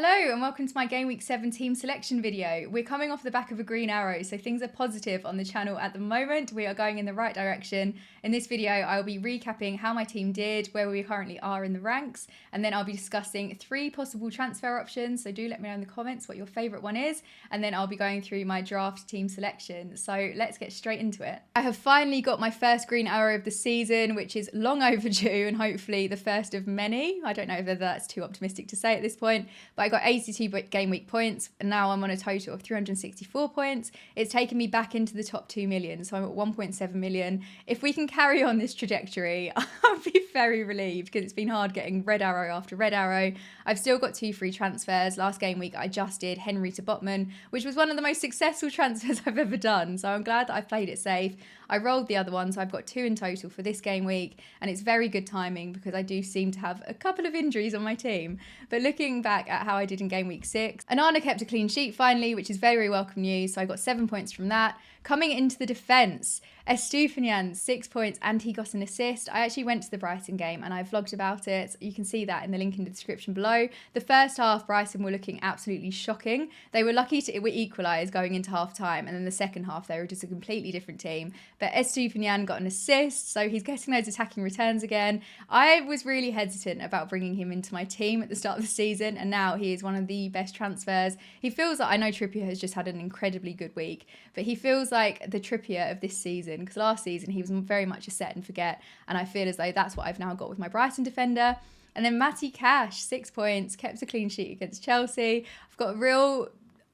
Hello and welcome to my Game Week 7 team selection video. We're coming off the back of a green arrow, so things are positive on the channel at the moment. We are going in the right direction. In this video, I'll be recapping how my team did, where we currently are in the ranks, and then I'll be discussing 3 possible transfer options. So do let me know in the comments what your favourite one is, and then I'll be going through my draft team selection. So let's get straight into it. I have finally got my first green arrow of the season, which is long overdue and hopefully the first of many. I don't know whether that's too optimistic to say at this point, but I got 82 game week points and now I'm on a total of 364 points. It's taken me back into the top 2 million, so I'm at 1.7 million. If we can carry on this trajectory, I'll be very relieved because it's been hard getting red arrow after red arrow. I've still got 2 free transfers. Last game week I just did Henry to Botman, which was one of the most successful transfers I've ever done, so I'm glad that I played it safe. I rolled the other one, so I've got 2 in total for this game week, and it's very good timing because I do seem to have a couple of injuries on my team. But looking back at how I did in game week 6, Anana kept a clean sheet finally, which is very, very welcome news, so I got 7 points from that. Coming into the defence, Estupiñán 6 points and he got an assist. I actually went to the Brighton game and I vlogged about it. You can see that in the link in the description below. The first half, Brighton were looking absolutely shocking. They were lucky to equalise going into half time, and then the second half they were just a completely different team. But Estupiñán got an assist, so he's getting those attacking returns again. I was really hesitant about bringing him into my team at the start of the season, and now he is one of the best transfers. He feels like, I know Trippier has just had an incredibly good week, but he feels like the Trippier of this season, because last season he was very much a set and forget, and I feel as though that's what I've now got with my Brighton defender. And then Matty Cash, 6 points, kept a clean sheet against Chelsea.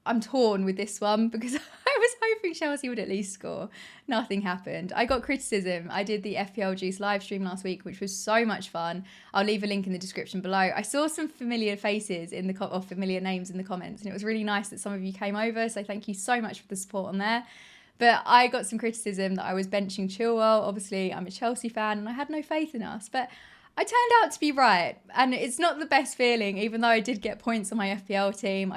I'm torn with this one because I was hoping Chelsea would at least score. Nothing happened. I got criticism. I did the FPL Juice live stream last week, which was so much fun. I'll leave a link in the description below. I saw some familiar faces or familiar names in the comments, and it was really nice that some of you came over, so thank you so much for the support on there. But I got some criticism that I was benching Chilwell. Obviously, I'm a Chelsea fan and I had no faith in us. But I turned out to be right. And it's not the best feeling, even though I did get points on my FPL team.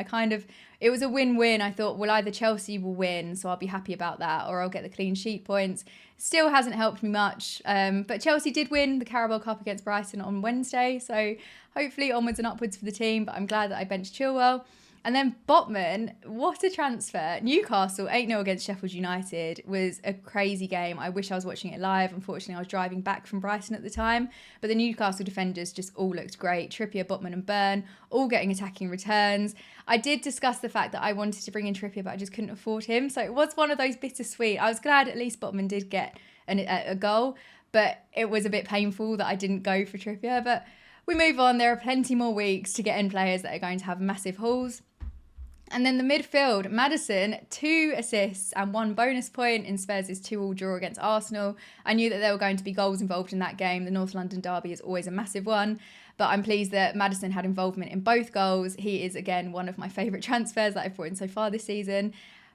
It was a win-win. I thought, well, either Chelsea will win, so I'll be happy about that, or I'll get the clean sheet points. Still hasn't helped me much. But Chelsea did win the Carabao Cup against Brighton on Wednesday. So hopefully onwards and upwards for the team. But I'm glad that I benched Chilwell. And then Botman, what a transfer. Newcastle 8-0 against Sheffield United was a crazy game. I wish I was watching it live. Unfortunately, I was driving back from Brighton at the time. But the Newcastle defenders just all looked great. Trippier, Botman and Burn all getting attacking returns. I did discuss the fact that I wanted to bring in Trippier, but I just couldn't afford him. So it was one of those bittersweet. I was glad at least Botman did get a goal. But it was a bit painful that I didn't go for Trippier. But we move on. There are plenty more weeks to get in players that are going to have massive hauls. And then the midfield, Maddison, 2 assists and 1 bonus point in Spurs' 2-2 draw against Arsenal. I knew that there were going to be goals involved in that game. The North London derby is always a massive one. But I'm pleased that Maddison had involvement in both goals. He is, again, one of my favourite transfers that I've brought in so far this season.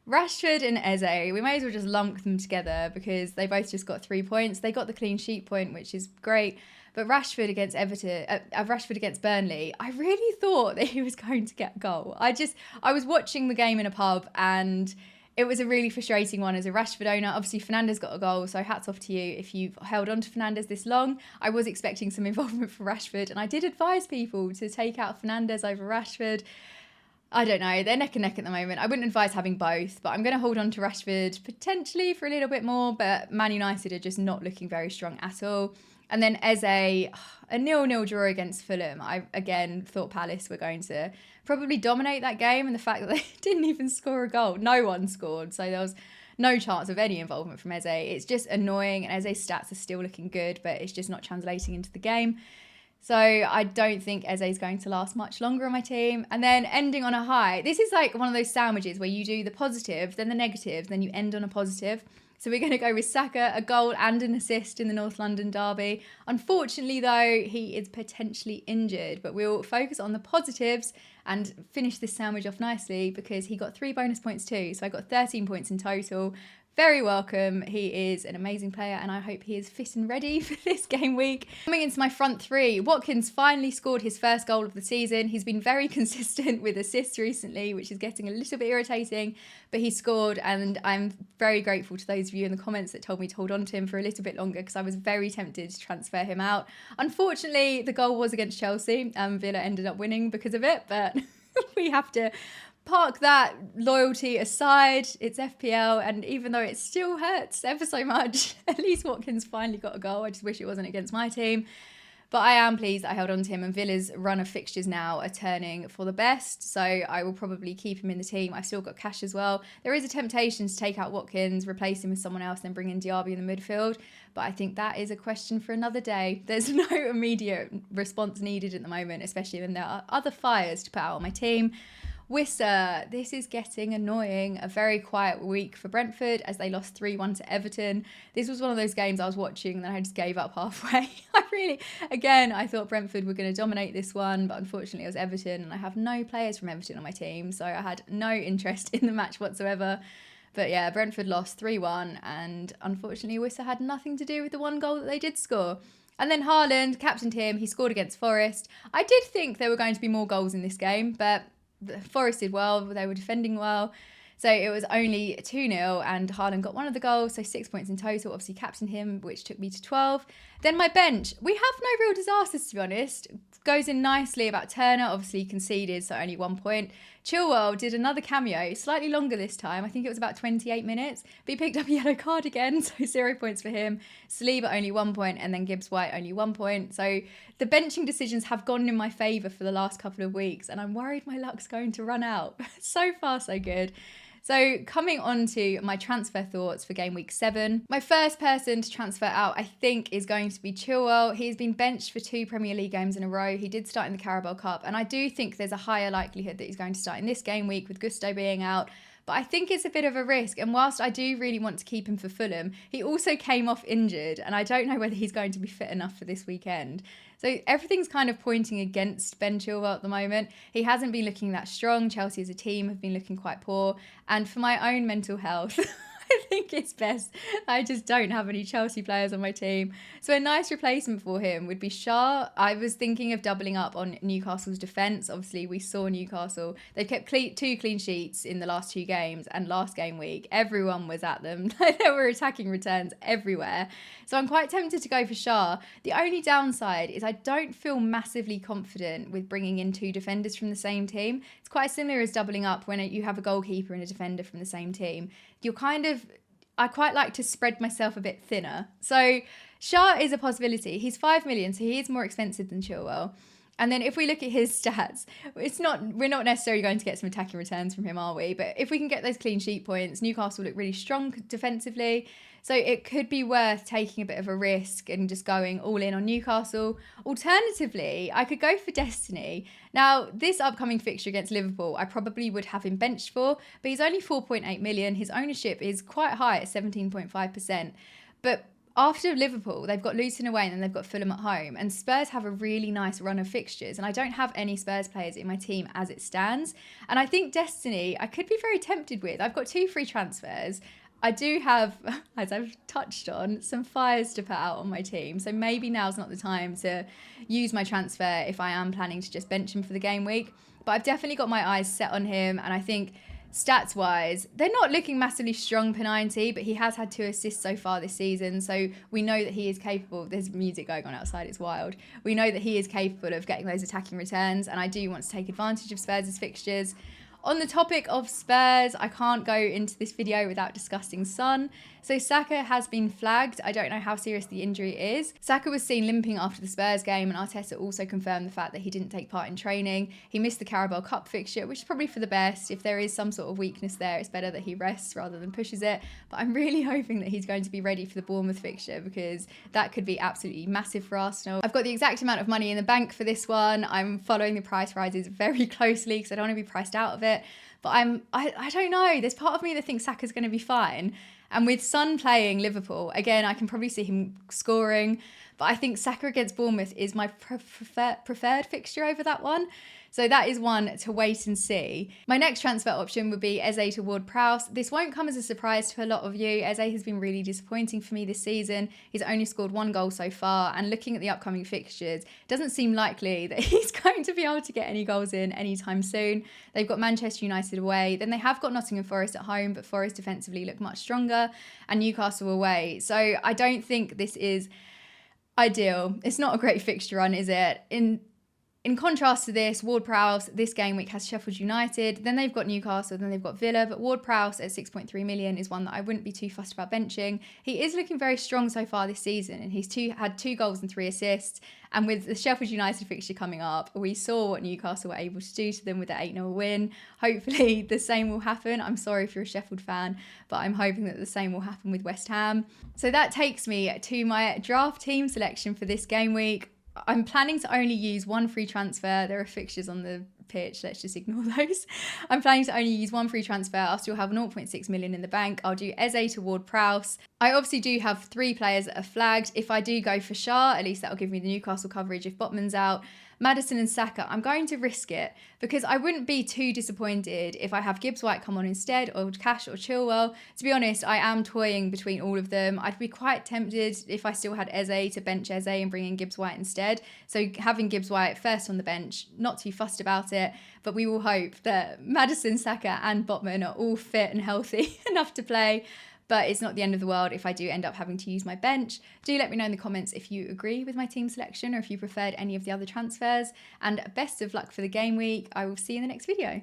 Rashford and Eze, we may as well just lump them together because they both just got 3 points. They got the clean sheet point, which is great. But Rashford against Burnley, I really thought that he was going to get a goal. I was watching the game in a pub and it was a really frustrating one as a Rashford owner. Obviously, Fernandes got a goal, so hats off to you if you've held on to Fernandes this long. I was expecting some involvement from Rashford, and I did advise people to take out Fernandes over Rashford. I don't know, they're neck and neck at the moment. I wouldn't advise having both, but I'm going to hold on to Rashford potentially for a little bit more, but Man United are just not looking very strong at all. And then Eze, a 0-0 draw against Fulham. I, again, thought Palace were going to probably dominate that game, and the fact that they didn't even score a goal. No one scored, so there was no chance of any involvement from Eze. It's just annoying, and Eze's stats are still looking good, but it's just not translating into the game. So I don't think Eze is going to last much longer on my team. And then ending on a high. This is like one of those sandwiches where you do the positive, then the negative, then you end on a positive. So we're going to go with Saka, a goal and an assist in the North London derby. Unfortunately, though, he is potentially injured, but we'll focus on the positives and finish this sandwich off nicely because he got 3 bonus points too. So I got 13 points in total. Very welcome. He is an amazing player and I hope he is fit and ready for this game week. Coming into my front 3, Watkins finally scored his first goal of the season. He's been very consistent with assists recently, which is getting a little bit irritating, but he scored and I'm very grateful to those of you in the comments that told me to hold on to him for a little bit longer because I was very tempted to transfer him out. Unfortunately, the goal was against Chelsea. Villa ended up winning because of it, but we have to park that loyalty aside. It's FPL, and even though it still hurts ever so much, at least Watkins finally got a goal. I just wish it wasn't against my team. But I am pleased that I held on to him, and Villa's run of fixtures now are turning for the best. So I will probably keep him in the team. I've still got cash as well. There is a temptation to take out Watkins, replace him with someone else, then bring in Diaby in the midfield. But I think that is a question for another day. There's no immediate response needed at the moment, especially when there are other fires to put out on my team. Wissa, this is getting annoying. A very quiet week for Brentford as they lost 3-1 to Everton. This was one of those games I was watching and then I just gave up halfway. I thought Brentford were going to dominate this one, but unfortunately it was Everton and I have no players from Everton on my team, so I had no interest in the match whatsoever. But yeah, Brentford lost 3-1 and unfortunately Wissa had nothing to do with the one goal that they did score. And then Haaland, captained him, he scored against Forest. I did think there were going to be more goals in this game, but Forest did well, they were defending well. So it was only 2-0 and Haaland got one of the goals, so 6 points in total. Obviously captained him, which took me to 12. Then my bench, we have no real disasters to be honest. Goes in nicely about Turner, obviously conceded, so only 1 point. Chilwell did another cameo, slightly longer this time. I think it was about 28 minutes, but he picked up a yellow card again, so 0 points for him. Saliba only 1 point, and then Gibbs White only 1 point. So the benching decisions have gone in my favour for the last couple of weeks, and I'm worried my luck's going to run out. So far, so good. So coming on to my transfer thoughts for game week 7. My first person to transfer out, I think, is going to be Chilwell. He's been benched for 2 Premier League games in a row. He did start in the Carabao Cup, and I do think there's a higher likelihood that he's going to start in this game week with Gusto being out. But I think it's a bit of a risk. And whilst I do really want to keep him for Fulham, he also came off injured, and I don't know whether he's going to be fit enough for this weekend. So everything's kind of pointing against Ben Chilwell at the moment. He hasn't been looking that strong. Chelsea as a team have been looking quite poor. And for my own mental health, I think it's best I just don't have any Chelsea players on my team. So a nice replacement for him would be Shah. I was thinking of doubling up on Newcastle's defence. Obviously, we saw Newcastle. They've kept 2 clean sheets in the last 2 games, and last game week, everyone was at them. There were attacking returns everywhere. So I'm quite tempted to go for Shah. The only downside is I don't feel massively confident with bringing in 2 defenders from the same team. It's quite similar as doubling up when you have a goalkeeper and a defender from the same team. I quite like to spread myself a bit thinner. So Shah is a possibility. He's 5 million, so he is more expensive than Chilwell. And then if we look at his stats, we're not necessarily going to get some attacking returns from him, are we? But if we can get those clean sheet points, Newcastle look really strong defensively. So it could be worth taking a bit of a risk and just going all in on Newcastle. Alternatively, I could go for Destiny. Now, this upcoming fixture against Liverpool, I probably would have him benched for, but he's only 4.8 million. His ownership is quite high at 17.5%. But after Liverpool, they've got Luton away and then they've got Fulham at home. And Spurs have a really nice run of fixtures. And I don't have any Spurs players in my team as it stands. And I think Destiny, I could be very tempted with. I've got 2 free transfers. I do have, as I've touched on, some fires to put out on my team. So maybe now's not the time to use my transfer if I am planning to just bench him for the game week. But I've definitely got my eyes set on him. And I think stats-wise, they're not looking massively strong per 90, but he has had 2 assists so far this season. So we know that he is capable. There's music going on outside. It's wild. We know that he is capable of getting those attacking returns. And I do want to take advantage of Spurs' fixtures. On the topic of Spurs, I can't go into this video without discussing Son. So Saka has been flagged. I don't know how serious the injury is. Saka was seen limping after the Spurs game, and Arteta also confirmed the fact that he didn't take part in training. He missed the Carabao Cup fixture, which is probably for the best. If there is some sort of weakness there, it's better that he rests rather than pushes it. But I'm really hoping that he's going to be ready for the Bournemouth fixture, because that could be absolutely massive for Arsenal. I've got the exact amount of money in the bank for this one. I'm following the price rises very closely because I don't want to be priced out of it. But I don't know. There's part of me that thinks Saka's going to be fine. And with Son playing Liverpool, again, I can probably see him scoring. But I think Saka against Bournemouth is my preferred fixture over that one. So that is one to wait and see. My next transfer option would be Eze to Ward-Prowse. This won't come as a surprise to a lot of you. Eze has been really disappointing for me this season. He's only scored 1 goal so far, and looking at the upcoming fixtures, it doesn't seem likely that he's going to be able to get any goals in anytime soon. They've got Manchester United away, then they have got Nottingham Forest at home, but Forest defensively look much stronger, and Newcastle away. So I don't think this is ideal. It's not a great fixture run, is it? In contrast to this, Ward-Prowse this game week has Sheffield United, then they've got Newcastle, then they've got Villa, but Ward-Prowse at 6.3 million is one that I wouldn't be too fussed about benching. He is looking very strong so far this season, and he's had 2 goals and 3 assists. And with the Sheffield United fixture coming up, we saw what Newcastle were able to do to them with the 8-0 win. Hopefully the same will happen. I'm sorry if you're a Sheffield fan, but I'm hoping that the same will happen with West Ham. So that takes me to my draft team selection for this game week. I'm planning to only use 1 free transfer. There are fixtures on the pitch, let's just ignore those. I'm planning to only use 1 free transfer. I'll still have 0.6 million in the bank. I'll do Eze to Ward-Prowse. I obviously do have 3 players that are flagged. If I do go for Shah, at least that'll give me the Newcastle coverage if Botman's out. Maddison and Saka, I'm going to risk it because I wouldn't be too disappointed if I have Gibbs White come on instead, or Cash or Chilwell. To be honest, I am toying between all of them. I'd be quite tempted if I still had Eze to bench Eze and bring in Gibbs White instead. So having Gibbs White first on the bench, not too fussed about it, but we will hope that Maddison, Saka and Botman are all fit and healthy enough to play. But it's not the end of the world if I do end up having to use my bench. Do let me know in the comments if you agree with my team selection or if you preferred any of the other transfers. And best of luck for the game week. I will see you in the next video.